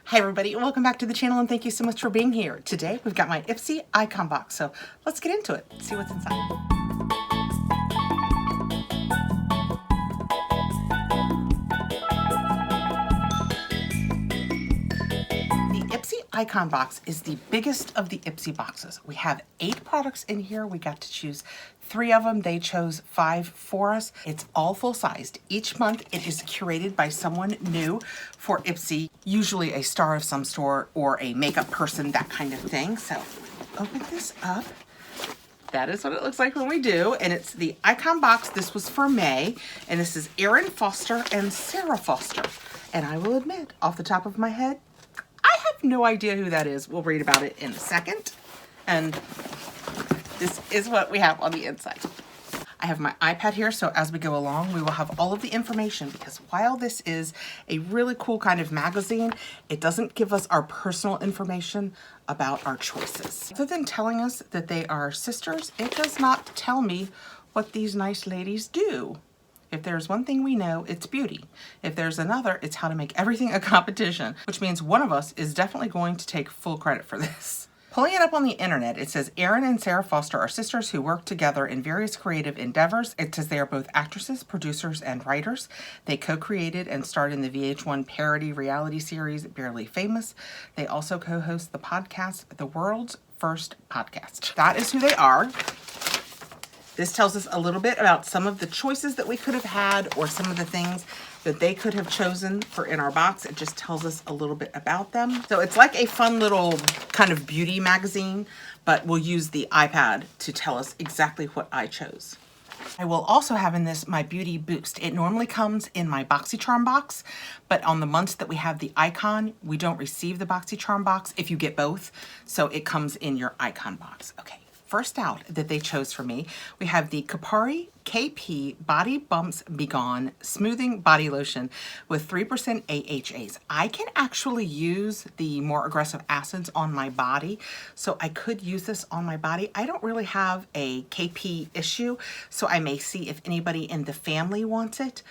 Hi everybody, welcome back to the channel and thank you so much for being here. Today we've got my Ipsy Icon box, so let's get into it, see what's inside. The Ipsy Icon box is the biggest of the Ipsy boxes. We have 8 products in here. We got to choose 3 of them. They chose 5 for us. It's all full-sized. Each month it is curated by someone new for Ipsy, usually a star of some sort or a makeup person, that kind of thing. So open this up. That is what it looks like when we do, and it's the Icon box. This was for May, and this is Erin Foster and Sarah Foster. And I will admit, off the top of my head, I have no idea who that is. We'll read about it in a second. And this is what we have on the inside. I have my iPad here, so as we go along, we will have all of the information, because while this is a really cool kind of magazine, it doesn't give us our personal information about our choices. Other than telling us that they are sisters, it does not tell me what these nice ladies do. If there's one thing we know, it's beauty. If there's another, it's how to make everything a competition, which means one of us is definitely going to take full credit for this. Pulling it up on the internet, it says Erin and Sarah Foster are sisters who work together in various creative endeavors. It says they are both actresses, producers, and writers. They co-created and starred in the VH1 parody reality series Barely Famous. They also co-host the podcast, The World's First Podcast. That is who they are. This tells us a little bit about some of the choices that we could have had or some of the things that they could have chosen for in our box. It just tells us a little bit about them. So it's like a fun little kind of beauty magazine, but we'll use the iPad to tell us exactly what I chose. I will also have in this my Beauty Boost. It normally comes in my BoxyCharm box, but on the months that we have the Icon, we don't receive the BoxyCharm box if you get both. So it comes in your Icon box. Okay. First out that they chose for me, we have the Kapari KP Body Bumps Be Gone Smoothing Body Lotion with 3% AHAs. I can actually use the more aggressive acids on my body, so I could use this on my body. I don't really have a KP issue, so I may see if anybody in the family wants it,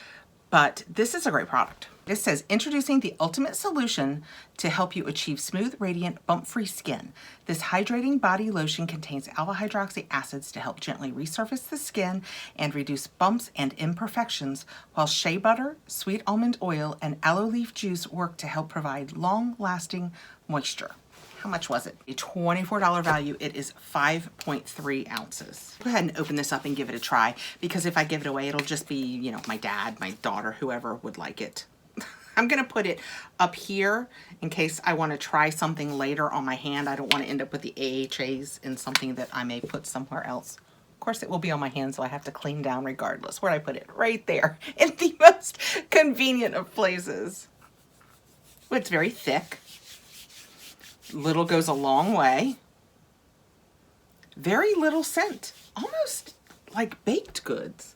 but this is a great product. It says, introducing the ultimate solution to help you achieve smooth, radiant, bump-free skin. This hydrating body lotion contains alpha hydroxy acids to help gently resurface the skin and reduce bumps and imperfections, while shea butter, sweet almond oil, and aloe leaf juice work to help provide long-lasting moisture. How much was it? A $24 value. It is 5.3 ounces. Go ahead and open this up and give it a try, because if I give it away, it'll just be, you know, my dad, my daughter, whoever would like it. I'm gonna put it up here in case I wanna try something later on my hand. I don't wanna end up with the AHAs in something that I may put somewhere else. Of course, it will be on my hand, so I have to clean down regardless. Where'd I put it? Right there, in the most convenient of places. Oh, it's very thick. Little goes a long way. Very little scent, almost like baked goods.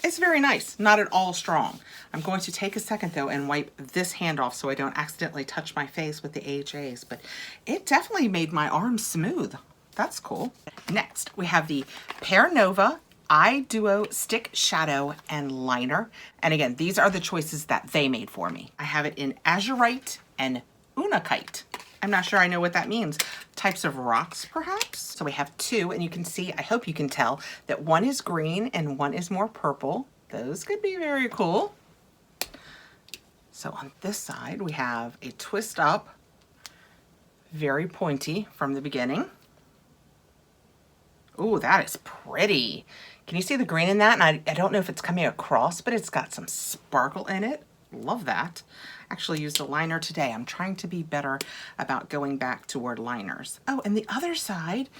It's very nice, not at all strong. I'm going to take a second though and wipe this hand off so I don't accidentally touch my face with the AHAs, but it definitely made my arms smooth. That's cool. Next, we have the Pear Nova Eye Duo Stick Shadow and Liner. And again, these are the choices that they made for me. I have it in Azurite and Unakite. I'm not sure I know what that means. Types of rocks, perhaps? So we have 2, and you can see, I hope you can tell, that one is green and one is more purple. Those could be very cool. So on this side, we have a twist up, very pointy from the beginning. Ooh, that is pretty. Can you see the green in that? And I don't know if it's coming across, but it's got some sparkle in it. Love that. Actually used a liner today. I'm trying to be better about going back toward liners. Oh, and the other side,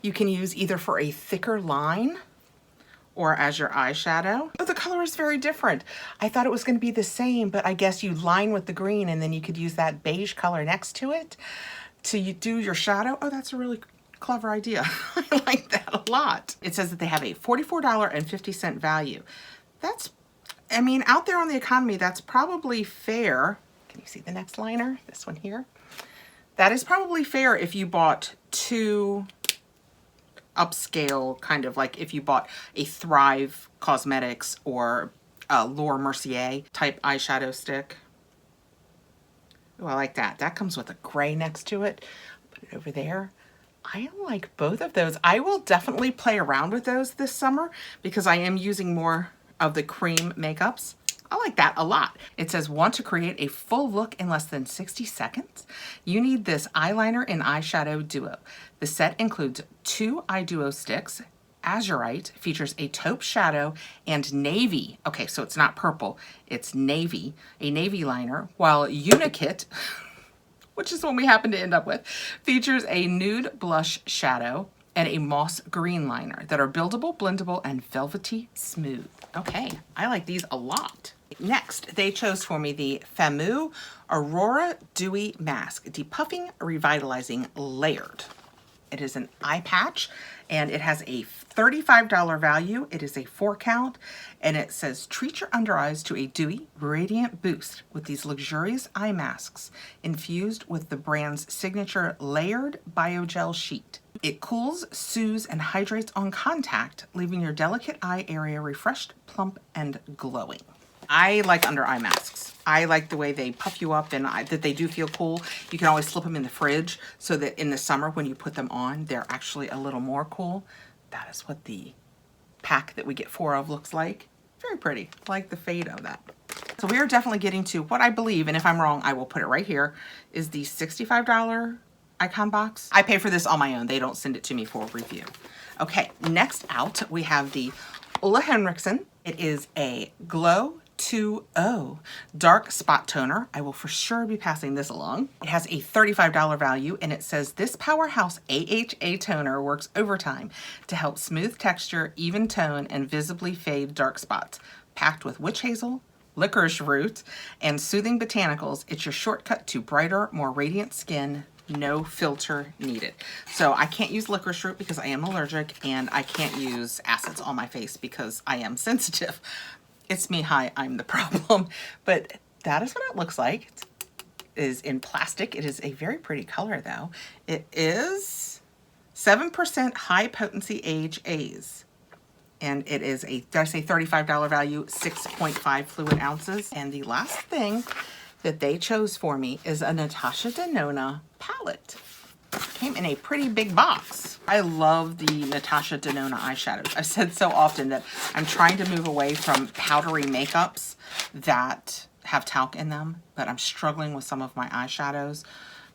you can use either for a thicker line or as your eyeshadow. Oh, the color is very different. I thought it was going to be the same, but I guess you line with the green and then you could use that beige color next to it to do your shadow. Oh, that's a really clever idea. I like that a lot. It says that they have a $44.50 value. That's, I mean, out there on the economy, that's probably fair. Can you see the next liner? This one here. That is probably fair if you bought 2 upscale, kind of like if you bought a Thrive Cosmetics or a Laura Mercier type eyeshadow stick. Oh, I like that. That comes with a gray next to it. Put it over there. I like both of those. I will definitely play around with those this summer because I am using more of the cream makeups. I like that a lot. It says, want to create a full look in less than 60 seconds? You need this eyeliner and eyeshadow duo. The set includes 2 eye duo sticks. Azurite features a taupe shadow and navy. Okay, so it's not purple, it's navy, a navy liner, while Unikit, which is the one we happen to end up with, features a nude blush shadow and a moss green liner that are buildable, blendable, and velvety smooth. Okay, I like these a lot. Next, they chose for me the Famu Aurora Dewy Mask, Depuffing, Revitalizing, Layered. It is an eye patch and it has a $35 value. It is a 4 count and it says treat your under eyes to a dewy, radiant boost with these luxurious eye masks infused with the brand's signature layered biogel sheet. It cools, soothes, and hydrates on contact, leaving your delicate eye area refreshed, plump, and glowing. I like under eye masks. I like the way they puff you up and that they do feel cool. You can always slip them in the fridge so that in the summer when you put them on, they're actually a little more cool. That is what the pack that we get 4 of looks like. Very pretty. I like the fade of that. So we are definitely getting to what I believe, and if I'm wrong, I will put it right here, is the $65 Icon box. I pay for this on my own. They don't send it to me for review. Okay, next out we have the Ole Henriksen. It is a Glow 2.0 dark spot toner. I will for sure be passing this along. It has a $35 value and it says this powerhouse AHA toner works overtime to help smooth texture, even tone, and visibly fade dark spots. Packed with witch hazel, licorice root, and soothing botanicals, it's your shortcut to brighter, more radiant skin. No filter needed. So I can't use licorice root because I am allergic, and I can't use acids on my face because I am sensitive. It's me, hi, I'm the problem. But that is what it looks like. It is in plastic. It is a very pretty color though. It is 7% high potency AHAs. And it is a, did I say $35 value, 6.5 fluid ounces. And the last thing that they chose for me is a Natasha Denona palette. Came in a pretty big box. I love the Natasha Denona eyeshadows. I've said so often that I'm trying to move away from powdery makeups that have talc in them, but I'm struggling with some of my eyeshadows.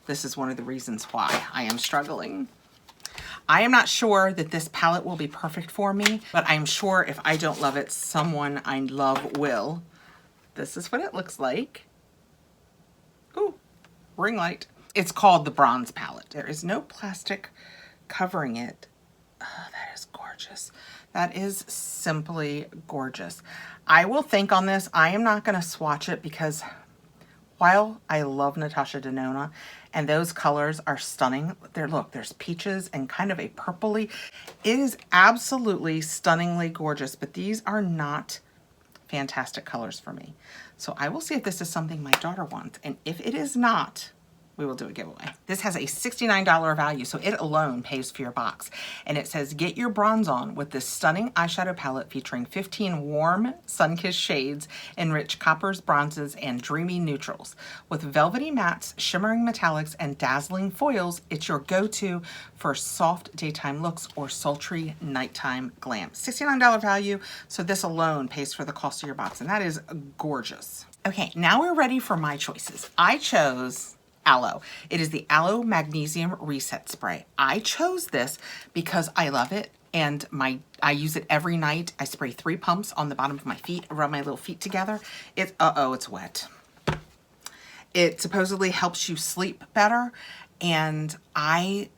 This is one of the reasons why I am struggling. I am not sure that this palette will be perfect for me, but I'm sure if I don't love it, someone I love will. This is what it looks like. Ooh, ring light. It's called the Bronze Palette. There is no plastic covering it. Oh, that is gorgeous. That is simply gorgeous. I will think on this. I am not going to swatch it because while I love Natasha Denona and those colors are stunning, there, look, there's peaches and kind of a purpley. It is absolutely stunningly gorgeous, but these are not fantastic colors for me. So I will see if this is something my daughter wants. And if it is not, we will do a giveaway. This has a $69 value, so it alone pays for your box. And it says, get your bronze on with this stunning eyeshadow palette featuring 15 warm, sun-kissed shades in rich coppers, bronzes, and dreamy neutrals. With velvety mattes, shimmering metallics, and dazzling foils, it's your go-to for soft daytime looks or sultry nighttime glam. $69 value, so this alone pays for the cost of your box, and that is gorgeous. Okay, now we're ready for my choices. I chose Aloe. It is the Aloe Magnesium Reset Spray. I chose this because I love it and I use it every night. I spray 3 pumps on the bottom of my feet, rub my little feet together. It's wet. It supposedly helps you sleep better, and I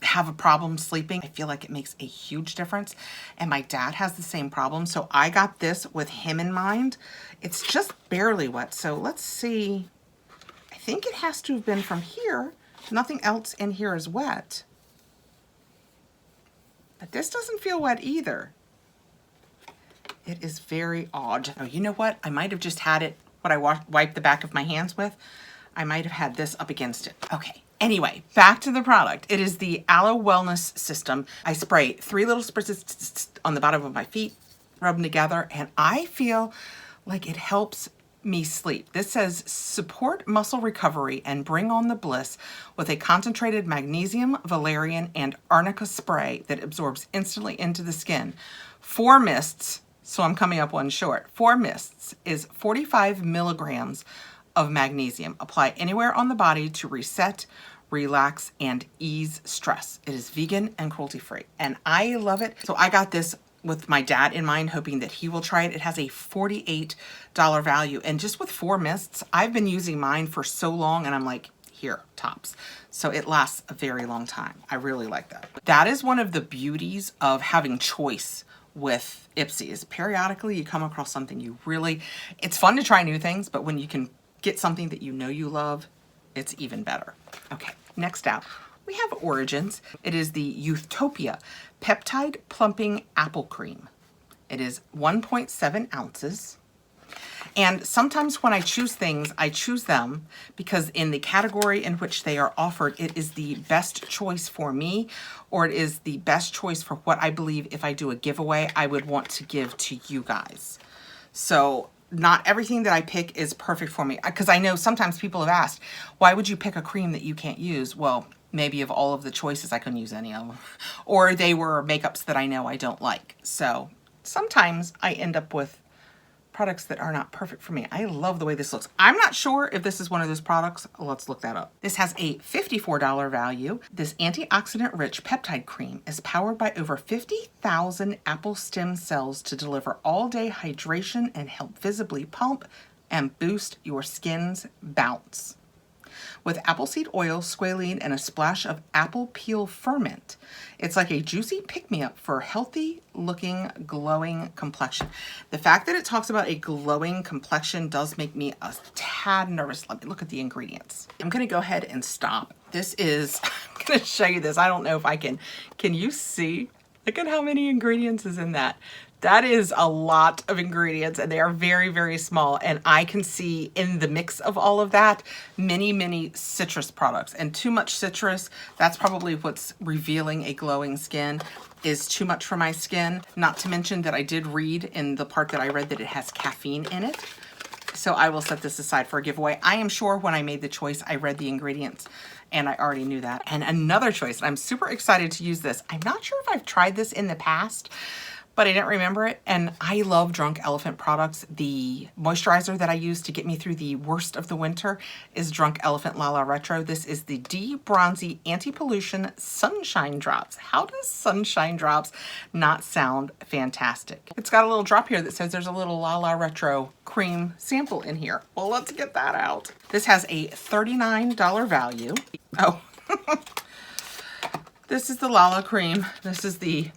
have a problem sleeping. I feel like it makes a huge difference, and my dad has the same problem, so I got this with him in mind. It's just barely wet, so let's see. I think it has to have been from here. Nothing else in here is wet. But this doesn't feel wet either. It is very odd. Oh, you know what? I might have just had it, what I wiped the back of my hands with. I might have had this up against it. Okay, anyway, back to the product. It is the Aloe Wellness System. I spray 3 little spritzes on the bottom of my feet, rub them together, and I feel like it helps me sleep. This says support muscle recovery and bring on the bliss with a concentrated magnesium, valerian, and arnica spray that absorbs instantly into the skin. 4 mists, so I'm coming up one short. 4 mists is 45 milligrams of magnesium. Apply anywhere on the body to reset, relax, and ease stress. It is vegan and cruelty-free, and I love it. So I got this with my dad in mind, hoping that he will try it. It has a $48 value, and just with 4 mists, I've been using mine for so long, and I'm like, here, tops. So it lasts a very long time. I really like that. That is one of the beauties of having choice with Ipsy, is periodically you come across something you really, it's fun to try new things, but when you can get something that you know you love, it's even better. Okay, next out, we have Origins. It is the Youthopia Peptide Plumping Apple Cream. It is 1.7 ounces. And sometimes when I choose things, I choose them because in the category in which they are offered, it is the best choice for me, or it is the best choice for what I believe if I do a giveaway, I would want to give to you guys. So not everything that I pick is perfect for me, because I know sometimes people have asked, why would you pick a cream that you can't use? Well, maybe of all of the choices, I couldn't use any of them. Or they were makeups that I know I don't like. So sometimes I end up with products that are not perfect for me. I love the way this looks. I'm not sure if this is one of those products. Let's look that up. This has a $54 value. This antioxidant-rich peptide cream is powered by over 50,000 apple stem cells to deliver all-day hydration and help visibly pump and boost your skin's bounce. With apple seed oil, squalene, and a splash of apple peel ferment, it's like a juicy pick-me-up for healthy looking, glowing complexion. The fact that it talks about a glowing complexion does make me a tad nervous. Let me look at the ingredients. I'm gonna go ahead and stop. This is, I'm gonna show you this. I don't know if I can you see? Look at how many ingredients is in that. That is a lot of ingredients, and they are very, very small. And I can see in the mix of all of that, many, many citrus products. And too much citrus, that's probably what's revealing a glowing skin, is too much for my skin. Not to mention that I did read in the part that I read that it has caffeine in it. So I will set this aside for a giveaway. I am sure when I made the choice, I read the ingredients and I already knew that. And another choice, and I'm super excited to use this. I'm not sure if I've tried this in the past, but I didn't remember it. And I love Drunk Elephant products. The moisturizer that I use to get me through the worst of the winter is Drunk Elephant Lala Retro. This is the De-Bronzy Anti-Pollution Sunshine Drops. How does Sunshine Drops not sound fantastic? It's got a little drop here that says there's a little Lala Retro cream sample in here. Well, let's get that out. This has a $39 value. Oh, this is the Lala cream. This is the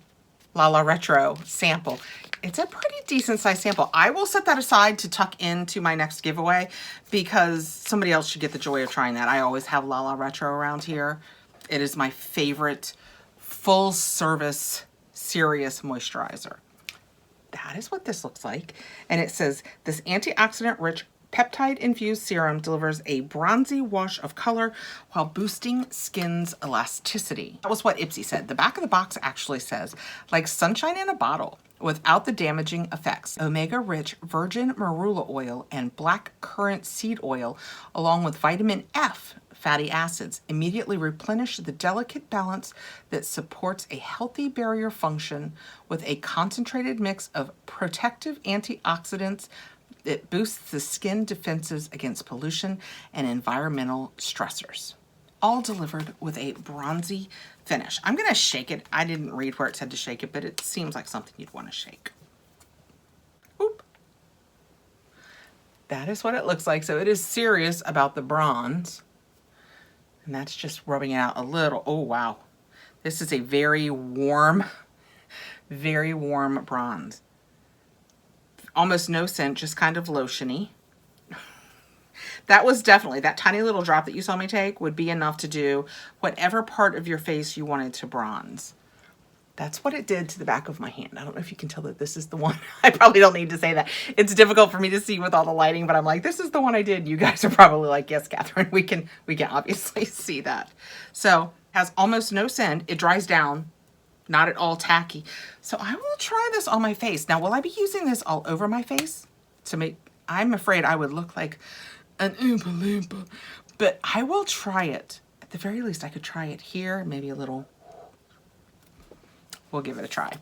Lala Retro sample. It's a pretty decent size sample. I will set that aside to tuck into my next giveaway because somebody else should get the joy of trying that. I always have Lala Retro around here. It is my favorite full service serious moisturizer. That is what this looks like. And it says this antioxidant rich peptide infused serum delivers a bronzy wash of color while boosting skin's elasticity. That was what Ipsy said. The back of the box actually says, like sunshine in a bottle without the damaging effects. Omega-rich virgin marula oil and black currant seed oil, along with vitamin F fatty acids, immediately replenish the delicate balance that supports a healthy barrier function with a concentrated mix of protective antioxidants. It boosts the skin defenses against pollution and environmental stressors, all delivered with a bronzy finish. I'm gonna shake it. I didn't read where it said to shake it, but it seems like something you'd wanna shake. Oop. That is what it looks like. So it is serious about the bronze. And that's just rubbing it out a little. Oh, wow. This is a very warm bronze. Almost no scent, just kind of lotiony. That was definitely, that tiny little drop that you saw me take would be enough to do whatever part of your face you wanted to bronze. That's what it did to the back of my hand. I don't know if you can tell that this is the one. I probably don't need to say that. It's difficult for me to see with all the lighting, but I'm like, this is the one I did. You guys are probably like, yes, Catherine, we can obviously see that. So has almost no scent. It dries down. Not at all tacky. So I will try this on my face. Now, will I be using this all over my face to make I'm afraid I would look like an Oompa Loompa, but I will try it. At the very least, I could try it here, maybe a little. We'll give it a try.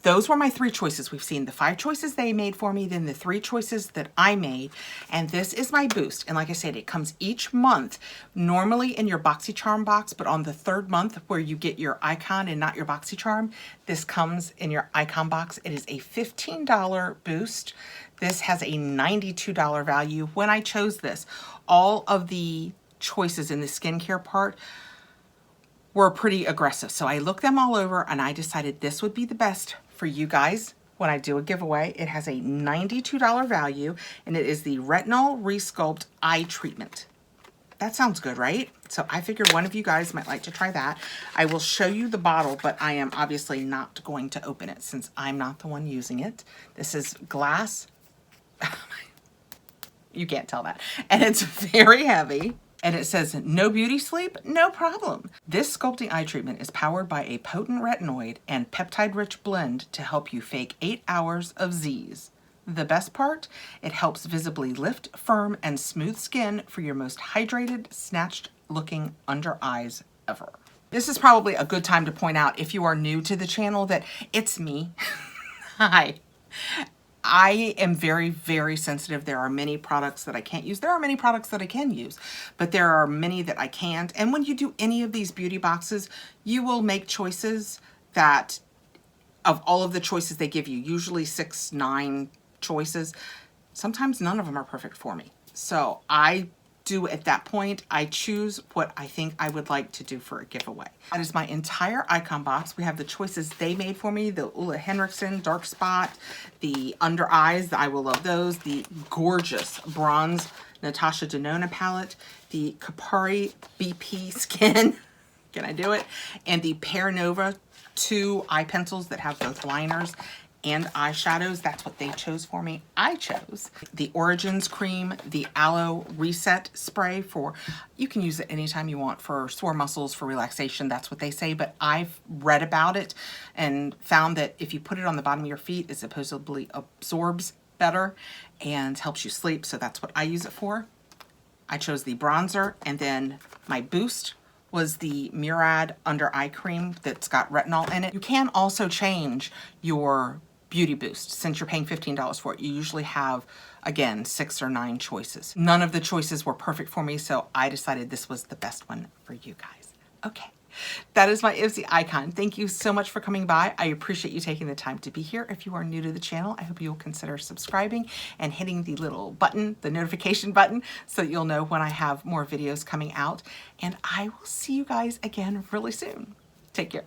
Those were my 3 choices. We've seen the 5 choices they made for me, then the 3 choices that I made, and this is my boost. And like I said, it comes each month, normally in your BoxyCharm box, but on the 3rd month where you get your icon and not your BoxyCharm, this comes in your icon box. It is a $15 boost. This has a $92 value. When I chose this, all of the choices in the skincare part were pretty aggressive. So I looked them all over and I decided this would be the best for you guys when I do a giveaway. It has a $92 value and it is the Retinol Resculpt Eye Treatment. That sounds good, right? So I figured one of you guys might like to try that. I will show you the bottle, but I am obviously not going to open it since I'm not the one using it. This is glass. You can't tell that. And it's very heavy. And it says, no beauty sleep? No problem. This sculpting eye treatment is powered by a potent retinoid and peptide-rich blend to help you fake 8 hours of Z's. The best part? It helps visibly lift, firm, and smooth skin for your most hydrated, snatched-looking under eyes ever. This is probably a good time to point out, if you are new to the channel, that it's me. Hi. I am very, very sensitive. There are many products that I can't use. There are many products that I can use, but there are many that I can't. And when you do any of these beauty boxes, you will make choices that, of all of the choices they give you, usually 6, 9 choices, sometimes none of them are perfect for me. So I do at that point, I choose what I think I would like to do for a giveaway. That is my entire icon box. We have the choices they made for me, the Ulla Henriksen Dark Spot, the Under Eyes, I will love those, the gorgeous bronze Natasha Denona palette, the Kapari BP Skin, can I do it? And the Pear Nova 2 eye pencils that have both liners and eyeshadows. That's what they chose for me. I chose the Origins cream, the Aloe Reset spray for, you can use it anytime you want for sore muscles, for relaxation, that's what they say, but I've read about it and found that if you put it on the bottom of your feet, it supposedly absorbs better and helps you sleep, so that's what I use it for. I chose the bronzer, and then my boost was the Murad Under Eye Cream that's got retinol in it. You can also change your beauty boost. Since you're paying $15 for it, you usually have, again, 6 or 9 choices. None of the choices were perfect for me, so I decided this was the best one for you guys. Okay, that is my Ipsy Icon. Thank you so much for coming by. I appreciate you taking the time to be here. If you are new to the channel, I hope you'll consider subscribing and hitting the little button, the notification button, so that you'll know when I have more videos coming out. And I will see you guys again really soon. Take care.